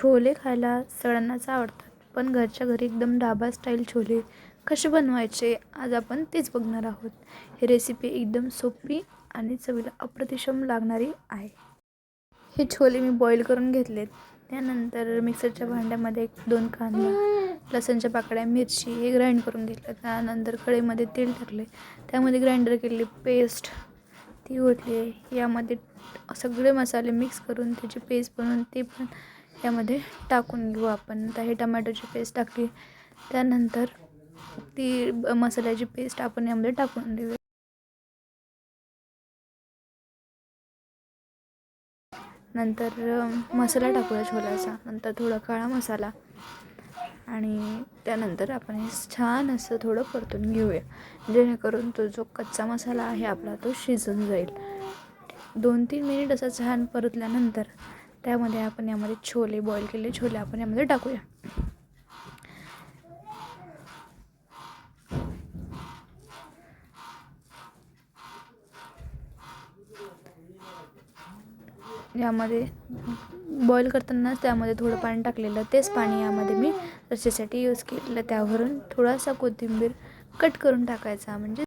छोले खायला सगळ्यांनाच आवडतात, पण घरच्या घरी एकदम ढाबा स्टाईल छोले कसे बनवायचे आज आपण तेच बघणार आहोत. ही रेसिपी एकदम सोपी आणि चवीला अप्रतिम लागणारी आहे. हे छोले मी बॉईल करून घेतलेत. त्यानंतर मिक्सरच्या भांड्यामध्ये 2 कांदा, लसणच्या पाकळ्या, मिरची हे ग्राइंड करून घेतलं. त्यानंतर कढईमध्ये तेल टाकले, त्यामध्ये ग्राइंडर केलेली पेस्ट ती ओतली. यामध्ये सगळे मसाले मिक्स करून त्याची पेस्ट बनवून ते पण यामध्ये टाकून घेऊ आपण. आता हे टमॅटोची पेस्ट टाकली, त्यानंतर ती मसाल्याची पेस्ट आपण यामध्ये टाकून देऊ. नंतर मसाला टाकूया छोल्याचा, नंतर थोडा काळा मसाला आणि त्यानंतर आपण हे छान असं थोडं परतून घेऊया, जेणेकरून तो जो कच्चा मसाला आहे आपला तो शिजून जाईल. 2-3 मिनिट असं छान परतल्यानंतर त्यामध्ये आपण यामध्ये छोले, बॉईल केलेले छोले आपण यामध्ये टाकूया. यामध्ये बॉईल करतानाच त्यामध्ये थोडं पाणी टाकलेलं, तेच पाणी यामध्ये मी रस्स्यासाठी यूज केलेलं. त्यावरून थोडासा कोथिंबीर कट करून टाकायचा, म्हणजे